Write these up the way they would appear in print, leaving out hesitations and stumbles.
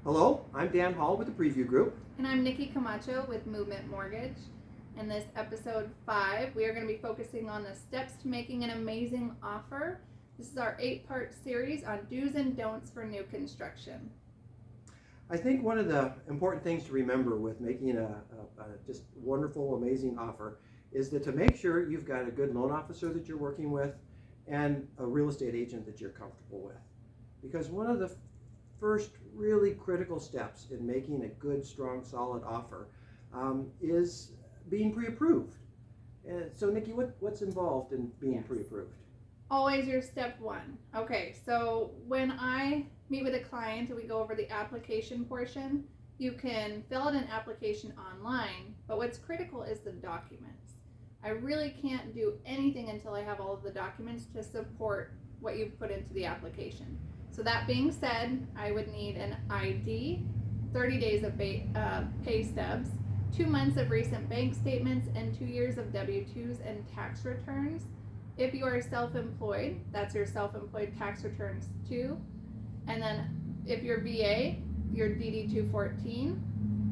Hello, I'm Dan Hall with the Preview Group. And I'm Nikki Camacho with Movement Mortgage. In this episode 5, we are going to be focusing on the steps to making an amazing offer. This is our 8-part series on do's and don'ts for new construction. I think one of the important things to remember with making a just wonderful, amazing offer is that to make sure you've got a good loan officer that you're working with and a real estate agent that you're comfortable with. Because one of the first really critical steps in making a good, strong, solid offer is being pre-approved. And so, Nikki, what's involved in being pre-approved? Always your step 1. Okay, so when I meet with a client and we go over the application portion, you can fill out an application online, but what's critical is the documents. I really can't do anything until I have all of the documents to support what you've put into the application. So that being said, I would need an ID, 30 days of pay stubs, 2 months of recent bank statements, and 2 years of W-2s and tax returns. If you are self-employed, that's your self-employed tax returns too. And then if you're VA, your DD-214.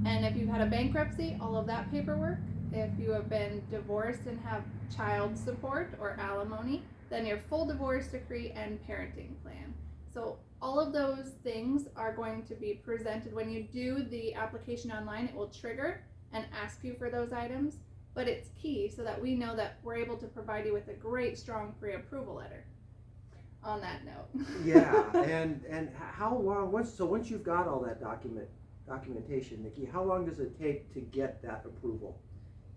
And if you've had a bankruptcy, all of that paperwork. If you have been divorced and have child support or alimony, then your full divorce decree and parenting plan. So all of those things are going to be presented when you do the application online. It will trigger and ask you for those items, but it's key so that we know that we're able to provide you with a great, strong pre-approval letter. On that note. Yeah, and how long? Once you've got all that documentation, Nikki, how long does it take to get that approval?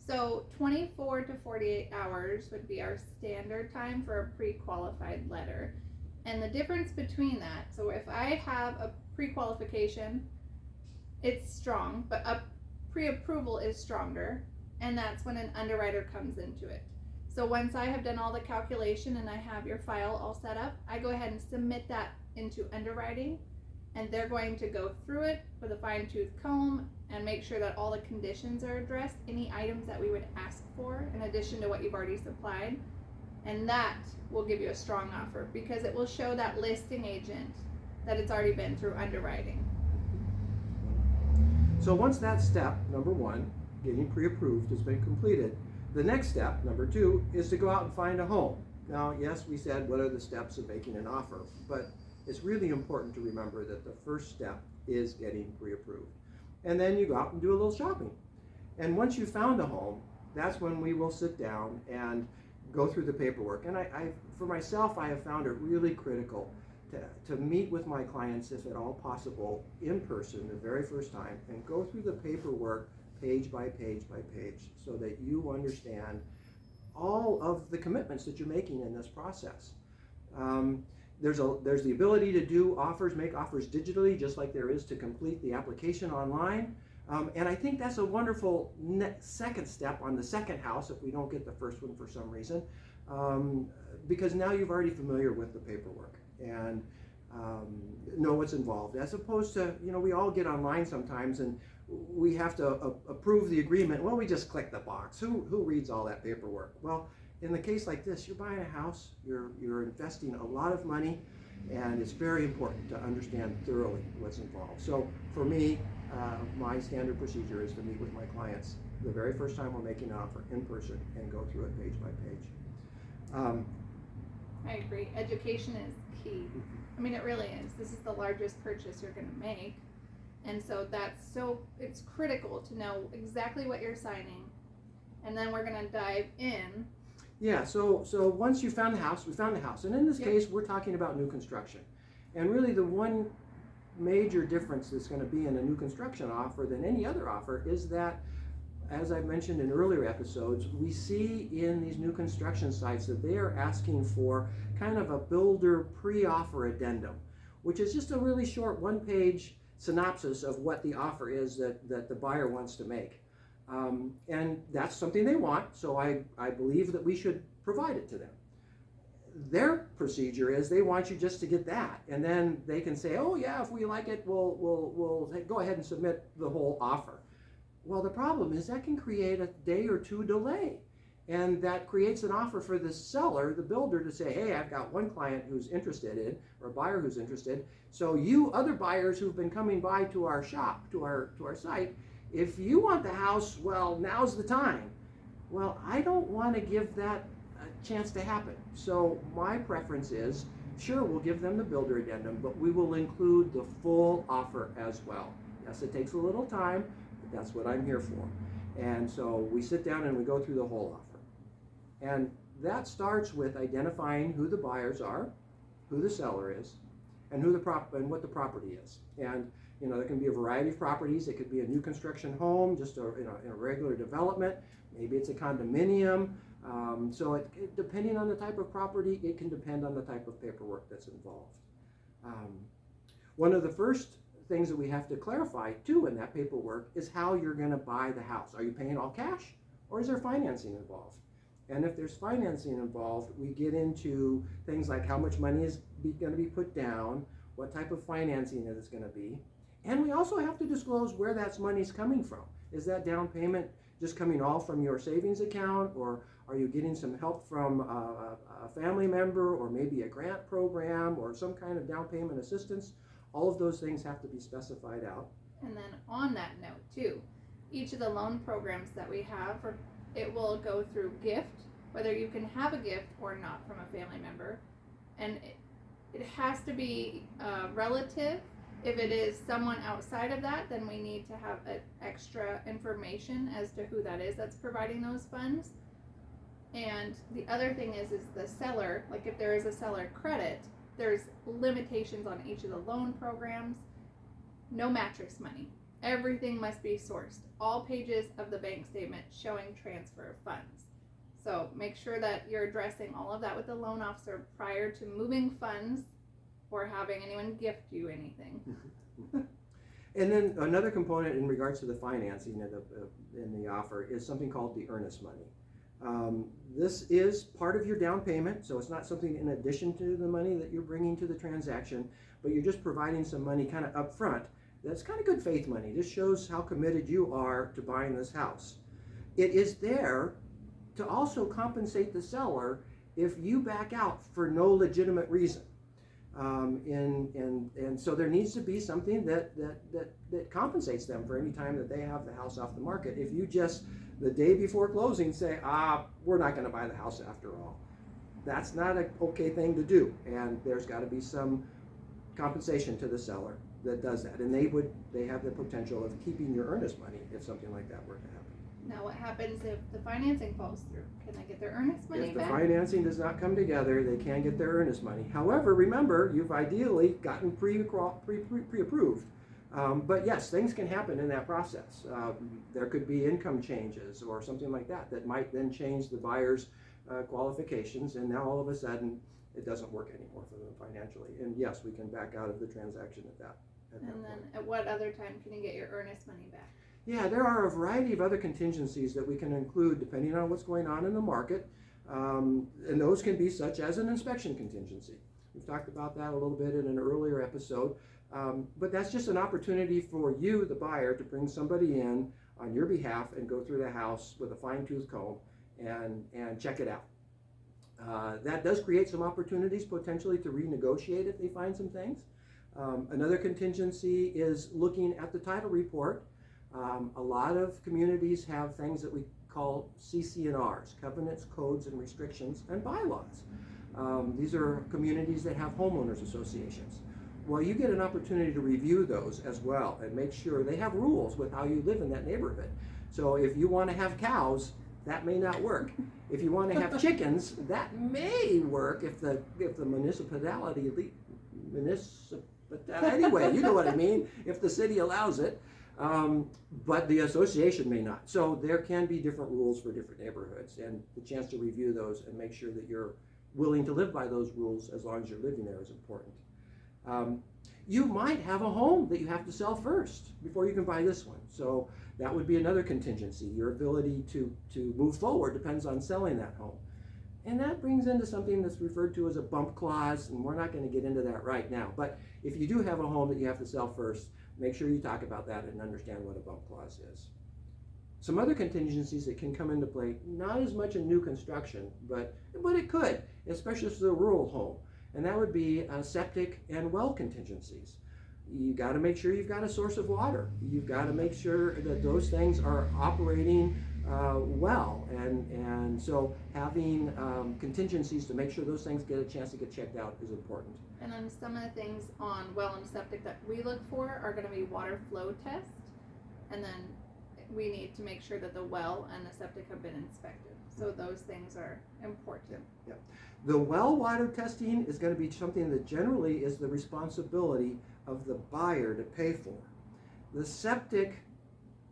So 24 to 48 hours would be our standard time for a pre-qualified letter. And the difference between that, so if I have a pre-qualification, it's strong, but a pre-approval is stronger, and that's when an underwriter comes into it. So once I have done all the calculation and I have your file all set up, I go ahead and submit that into underwriting, and they're going to go through it with a fine-tooth comb and make sure that all the conditions are addressed, any items that we would ask for in addition to what you've already supplied. And that will give you a strong offer because it will show that listing agent that it's already been through underwriting. So once that step, number 1, getting pre-approved, has been completed, the next step, number 2, is to go out and find a home. Now, yes, we said what are the steps of making an offer, but it's really important to remember that the first step is getting pre-approved. And then you go out and do a little shopping. And once you've found a home, that's when we will sit down and go through the paperwork. And I for myself, I have found it really critical to meet with my clients, if at all possible, in person the very first time and go through the paperwork page by page by page so that you understand all of the commitments that you're making in this process. There's the ability to do offers, make offers digitally, just like there is to complete the application online. And I think that's a wonderful second step on the second house if we don't get the first one for some reason, because now you're already familiar with the paperwork and know what's involved, as opposed to, we all get online sometimes and we have to approve the agreement. Well, we just click the box. Who reads all that paperwork? Well, in the case like this, you're buying a house, you're investing a lot of money, and it's very important to understand thoroughly what's involved. So for me, my standard procedure is to meet with my clients the very first time we're making an offer in person and go through it page by page. I agree. Education is key. I mean, it really is. This is the largest purchase you're going to make. And so it's critical to know exactly what you're signing. And then we're going to dive in. Yeah, so once you found the house, we found the house. And in this case, we're talking about new construction. And really the one major difference that's going to be in a new construction offer than any other offer is that, as I mentioned in earlier episodes, we see in these new construction sites that they are asking for kind of a builder pre-offer addendum, which is just a really short one-page synopsis of what the offer is that the buyer wants to make. And that's something they want, so I believe that we should provide it to them. Their procedure is they want you just to get that, and then they can say, oh yeah, if we like it, we'll go ahead and submit the whole offer. Well, the problem is that can create a day or two delay. And that creates an offer for the seller, the builder, to say, hey, I've got one client who's interested in, or a buyer who's interested. So you other buyers who've been coming by to our shop, to our site, if you want the house, well, now's the time. Well, I don't want to give that a chance to happen. So my preference is, sure, we'll give them the builder addendum, but we will include the full offer as well. Yes, it takes a little time, but that's what I'm here for. And so we sit down and we go through the whole offer. And that starts with identifying who the buyers are, who the seller is, and and what the property is. And there can be a variety of properties. It could be a new construction home, just in a regular development. Maybe it's a condominium. So depending on the type of property, it can depend on the type of paperwork that's involved. One of the first things that we have to clarify too in that paperwork is how you're going to buy the house. Are you paying all cash, or is there financing involved? And if there's financing involved, we get into things like how much money is going to be put down, what type of financing it is going to be, and we also have to disclose where that money's coming from. Is that down payment just coming all from your savings account, or are you getting some help from a family member, or maybe a grant program, or some kind of down payment assistance? All of those things have to be specified out. And then on that note too, each of the loan programs that we have, it will go through gift, whether you can have a gift or not from a family member. And it has to be relative. If it is someone outside of that, then we need to have extra information as to who that is that's providing those funds. And the other thing is the seller, like if there is a seller credit, there's limitations on each of the loan programs. No mattress money. Everything must be sourced. All pages of the bank statement showing transfer of funds. So make sure that you're addressing all of that with the loan officer prior to moving funds or having anyone gift you anything. And then another component in regards to the financing in the offer is something called the earnest money. This is part of your down payment, so it's not something in addition to the money that you're bringing to the transaction, but you're just providing some money kind of up front. That's kind of good faith money. This shows how committed you are to buying this house. It is there to also compensate the seller if you back out for no legitimate reason. And so there needs to be something that compensates them for any time that they have the house off the market. If you just, the day before closing, say, we're not going to buy the house after all, that's not an okay thing to do. And there's got to be some compensation to the seller that does that, and they have the potential of keeping your earnest money if something like that were to happen. Now what happens if the financing falls through? Can they get their earnest money If the back? financing does not come together, they can get their earnest money. However, remember, you've ideally gotten pre-approved. But yes, things can happen in that process. There could be income changes or something like that might then change the buyer's qualifications, and now all of a sudden it doesn't work anymore for them financially. And yes, we can back out of the transaction at that And then point. at what other time can you get your earnest money back? Yeah, there are a variety of other contingencies that we can include depending on what's going on in the market. And those can be such as an inspection contingency. We've talked about that a little bit in an earlier episode. But that's just an opportunity for you, the buyer, to bring somebody in on your behalf and go through the house with a fine-tooth comb and check it out. That does create some opportunities potentially to renegotiate if they find some things. Another contingency is looking at the title report. A lot of communities have things that we call CC&Rs, covenants, codes, and restrictions, and bylaws. These are communities that have homeowners associations. Well, you get an opportunity to review those as well and make sure they have rules with how you live in that neighborhood. So if you want to have cows, that may not work. If you want to have chickens, that may work if the municipality, anyway, you know what I mean, if the city allows it. But the association may not. So there can be different rules for different neighborhoods, and the chance to review those and make sure that you're willing to live by those rules as long as you're living there is important. You might have a home that you have to sell first before you can buy this one. So that would be another contingency. Your ability to move forward depends on selling that home. And that brings into something that's referred to as a bump clause, and we're not going to get into that right now. But if you do have a home that you have to sell first, make sure you talk about that and understand what a bump clause is. Some other contingencies that can come into play, not as much in new construction, but it could, especially if it's a rural home, and that would be septic and well contingencies. You got to make sure you've got a source of water. You've got to make sure that those things are operating well, and so having contingencies to make sure those things get a chance to get checked out is important. And then some of the things on well and septic that we look for are going to be water flow test, and then we need to make sure that the well and the septic have been inspected. So those things are important. Yeah. The well water testing is going to be something that generally is the responsibility of the buyer to pay for. The septic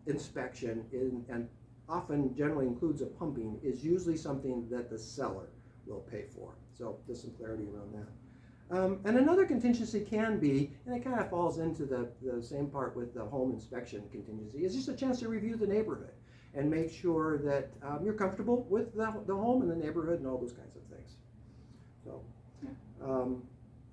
inspection and often generally includes a pumping is usually something that the seller will pay for. So there's some clarity around that. And another contingency can be, and it kind of falls into the same part with the home inspection contingency, is just a chance to review the neighborhood and make sure that you're comfortable with the home and the neighborhood and all those kinds of things. So,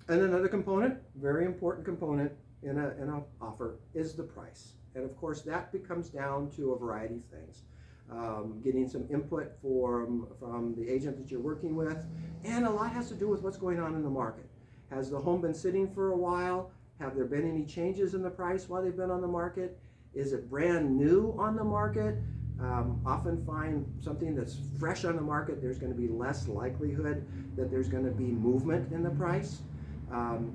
and another component, very important component in an offer, is the price. And of course that comes down to a variety of things. Getting some input from the agent that you're working with, and a lot has to do with what's going on in the market. Has the home been sitting for a while? Have there been any changes in the price while they've been on the market? Is it brand new on the market? Often find something that's fresh on the market, there's going to be less likelihood that there's going to be movement in the price.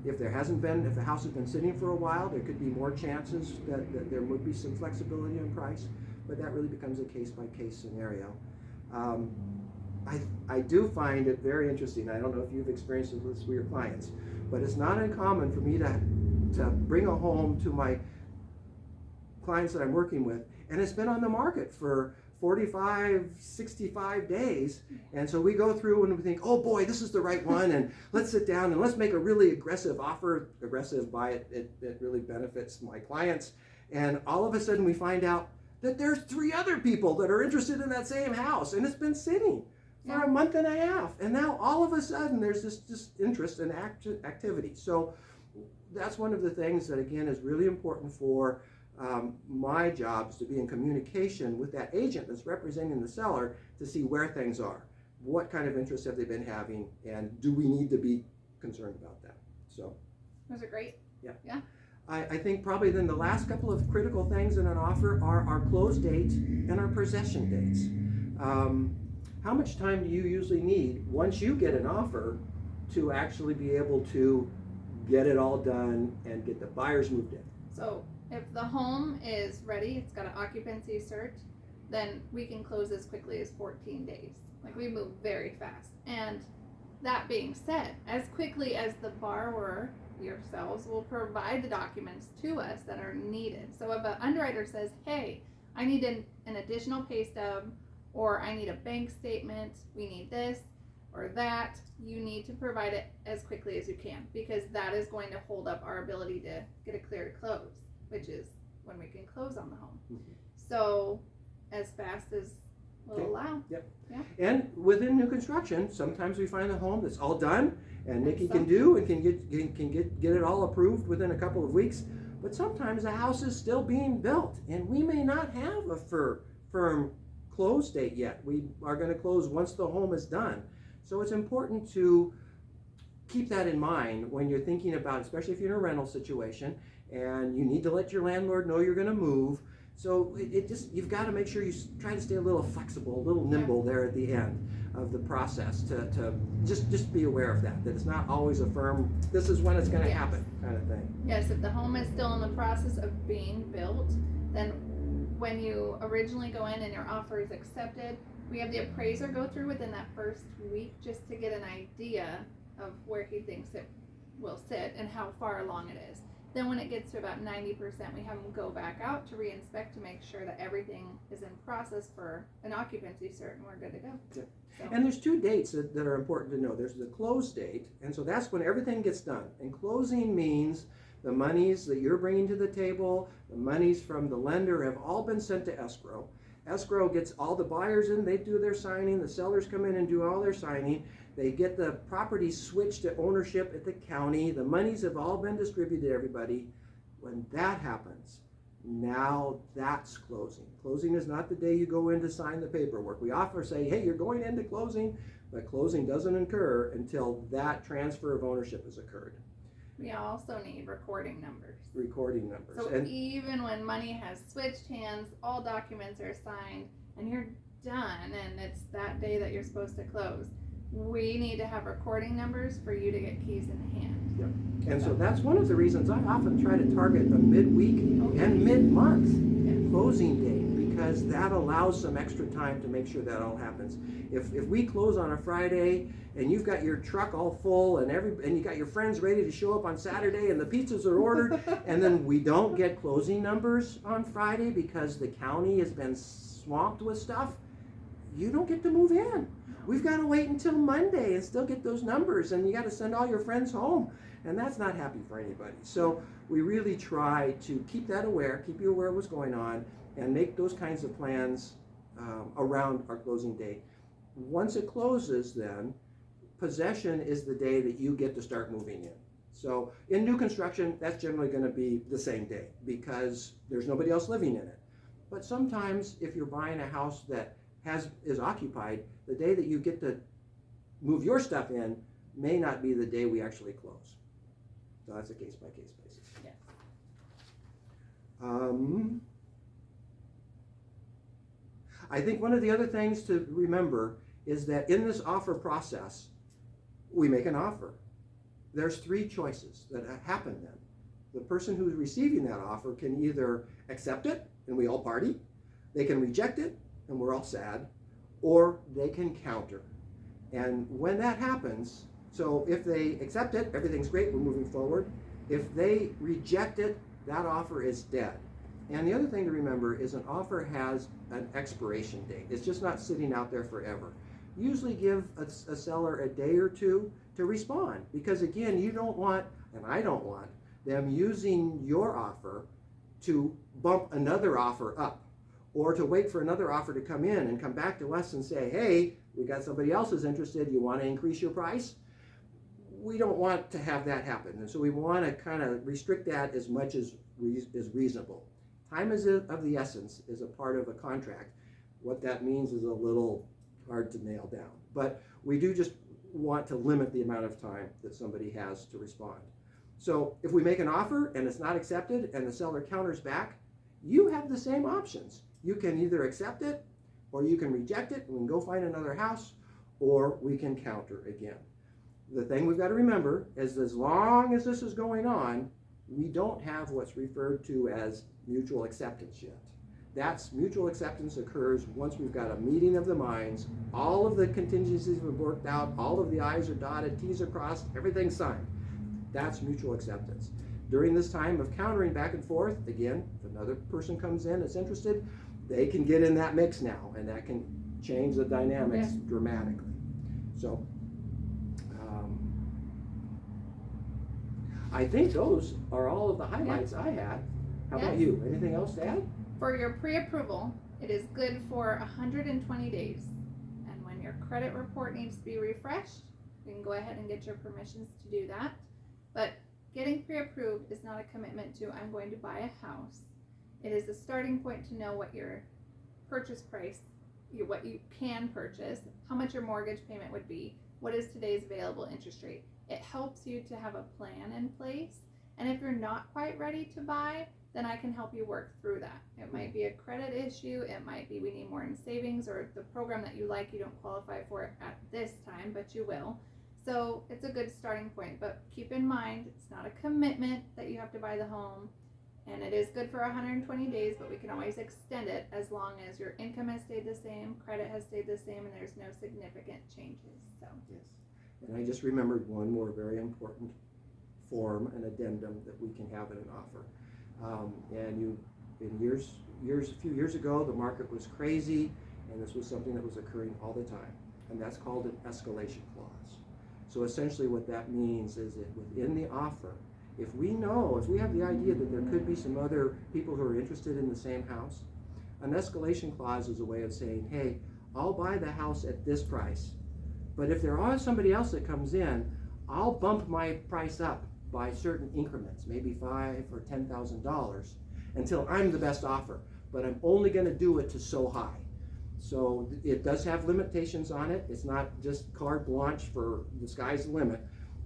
If the house has been sitting for a while, there could be more chances that there would be some flexibility in price, but that really becomes a case-by-case scenario. I do find it very interesting. I don't know if you've experienced this with your clients, but it's not uncommon for me to bring a home to my clients that I'm working with, and it's been on the market for 45, 65 days, and so we go through and we think, oh boy, this is the right one, and let's sit down and let's make a really aggressive offer. Aggressive by it really benefits my clients, and all of a sudden we find out that there's 3 other people that are interested in that same house, and it's been sitting for a month and a half, and now all of a sudden there's this interest and activity. So that's one of the things that again is really important for my job, is to be in communication with that agent that's representing the seller to see where things are, what kind of interest have they been having, and do we need to be concerned about that. So Those are great. Yeah. I think probably then the last couple of critical things in an offer are our close date and our possession dates. How much time do you usually need once you get an offer to actually be able to get it all done and get the buyers moved in? So if the home is ready, it's got an occupancy cert, then we can close as quickly as 14 days. Like, we move very fast. And that being said, as quickly as the borrower, yourselves, will provide the documents to us that are needed. So if an underwriter says, hey, I need an additional pay stub, or I need a bank statement, we need this or that, you need to provide it as quickly as you can, because that is going to hold up our ability to get a clear to close, which is when we can close on the home. Mm-hmm. So as fast as we'll allow. Yep. Yeah. And within new construction, sometimes we find a home that's all done and Nikki Excellent. can do and can get it all approved within a couple of weeks. But sometimes the house is still being built and we may not have a firm close date yet. We are going to close once the home is done. So it's important to keep that in mind when you're thinking about, especially if you're in a rental situation and you need to let your landlord know you're going to move. So you've got to make sure you try to stay a little flexible, a little nimble there at the end of the process to just be aware of that it's not always a firm, this is when it's going to happen kind of thing. Yes, if the home is still in the process of being built, then when you originally go in and your offer is accepted, we have the appraiser go through within that first week just to get an idea of where he thinks it will sit and how far along it is. Then when it gets to about 90%, we have them go back out to re-inspect to make sure that everything is in process for an occupancy cert and we're good to go. Yeah. So. And there's 2 dates that are important to know. There's the close date, and so that's when everything gets done. And closing means the monies that you're bringing to the table, the monies from the lender have all been sent to escrow. Escrow gets all the buyers in, they do their signing, the sellers come in and do all their signing. They get the property switched to ownership at the county. The monies have all been distributed to everybody. When that happens, Now that's closing. Closing is not the day you go in to sign the paperwork. We often say, hey, you're going into closing, but closing doesn't occur until that transfer of ownership has occurred. We also need recording numbers. Recording numbers. So And even when money has switched hands, all documents are signed, and you're done, and it's that day that you're supposed to close, we need to have recording numbers for you to get keys in hand. And so that's one of the reasons I often try to target a midweek and mid-month closing date, because that allows some extra time to make sure that all happens. If we close on a Friday and you've got your truck all full and you got your friends ready to show up on Saturday and the pizzas are ordered and then we don't get closing numbers on Friday because the county has been swamped with stuff, you don't get to move in. We've got to wait until Monday and still get those numbers, and you got to send all your friends home, and that's not happy for anybody. So we really try to keep that aware, keep you aware of what's going on, and make those kinds of plans around our closing date. Once it closes, then possession is the day that you get to start moving in. So in new construction, that's generally going to be the same day because there's nobody else living in it. But sometimes if you're buying a house that is occupied, the day that you get to move your stuff in may not be the day we actually close. So that's a case-by-case basis. Yes. I think one of the other things to remember is that in this offer process, we make an offer. There's three choices that happen then. The person who's receiving that offer can either accept it, and we all party, they can reject it, and we're all sad, or they can counter. And when that happens, so if they accept it, everything's great, we're moving forward. If they reject it, that offer is dead. And the other thing to remember is an offer has an expiration date. It's just not sitting out there forever. Usually give a seller a day or two to respond, because again, you don't want, and I don't want, them using your offer to bump another offer up, or to wait for another offer to come in and come back to us and say, hey, we got somebody else who's interested, you want to increase your price? We don't want to have that happen, and so we want to kind of restrict that as much as is reasonable. Time is of the essence is a part of a contract. What that means is a little hard to nail down, but we do just want to limit the amount of time that somebody has to respond. So if we make an offer and it's not accepted and the seller counters back, you have the same options. You can either accept it, or you can reject it and we can go find another house, or we can counter again. The thing we've got to remember is as long as this is going on, we don't have what's referred to as mutual acceptance yet. That's mutual acceptance occurs once we've got a meeting of the minds, all of the contingencies have been worked out, all of the I's are dotted, T's are crossed, everything's signed. That's mutual acceptance. During this time of countering back and forth, again, if another person comes in that's interested, they can get in that mix now, and that can change the dynamics dramatically. So, I think those are all of the highlights I had. How about you? Anything else to add? For your pre-approval, it is good for 120 days. And when your credit report needs to be refreshed, you can go ahead and get your permissions to do that. But getting pre-approved is not a commitment to, I'm going to buy a house. It is a starting point to know what your purchase price, what you can purchase, how much your mortgage payment would be, what is today's available interest rate. It helps you to have a plan in place. And if you're not quite ready to buy, then I can help you work through that. It might be a credit issue, it might be we need more in savings, or the program that you like, you don't qualify for it at this time, but you will. So it's a good starting point, but keep in mind, it's not a commitment that you have to buy the home, and it is good for 120 days, but we can always extend it as long as your income has stayed the same, credit has stayed the same, and there's no significant changes. So yes, and I just remembered one more very important form, an addendum that we can have in an offer. And a few years ago, the market was crazy, and this was something that was occurring all the time, and that's called an escalation clause. So essentially what that means is that within the offer, if we have the idea that there could be some other people who are interested in the same house, an escalation clause is a way of saying, hey, I'll buy the house at this price, but if there is somebody else that comes in, I'll bump my price up by certain increments, maybe $5,000 or $10,000, until I'm the best offer, but I'm only gonna do it to so high. So it does have limitations on it. It's not just carte blanche for the sky's the limit.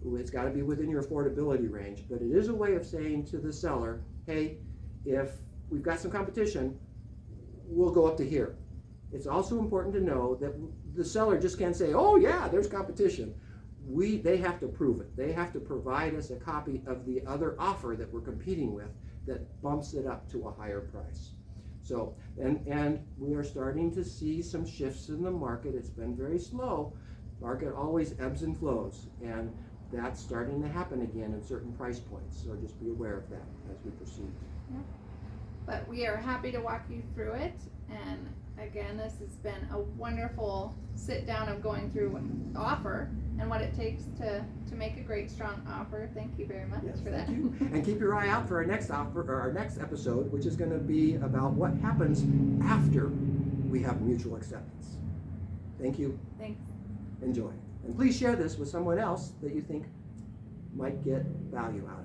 It's gotta be within your affordability range, but it is a way of saying to the seller, hey, if we've got some competition, we'll go up to here. It's also important to know that the seller just can't say, oh yeah, there's competition. They have to prove it. They have to provide us a copy of the other offer that we're competing with that bumps it up to a higher price. So, and we are starting to see some shifts in the market. It's been very slow. Market always ebbs and flows, and that's starting to happen again in certain price points. So just be aware of that as we proceed. Yeah. But we are happy to walk you through it, and again, this has been a wonderful sit down of going through the offer and what it takes to make a great, strong offer. Thank you very much for that. Thank you. And keep your eye out for our next offer, or our next episode, which is going to be about what happens after we have mutual acceptance. Thank you. Thanks. Enjoy. And please share this with someone else that you think might get value out of it.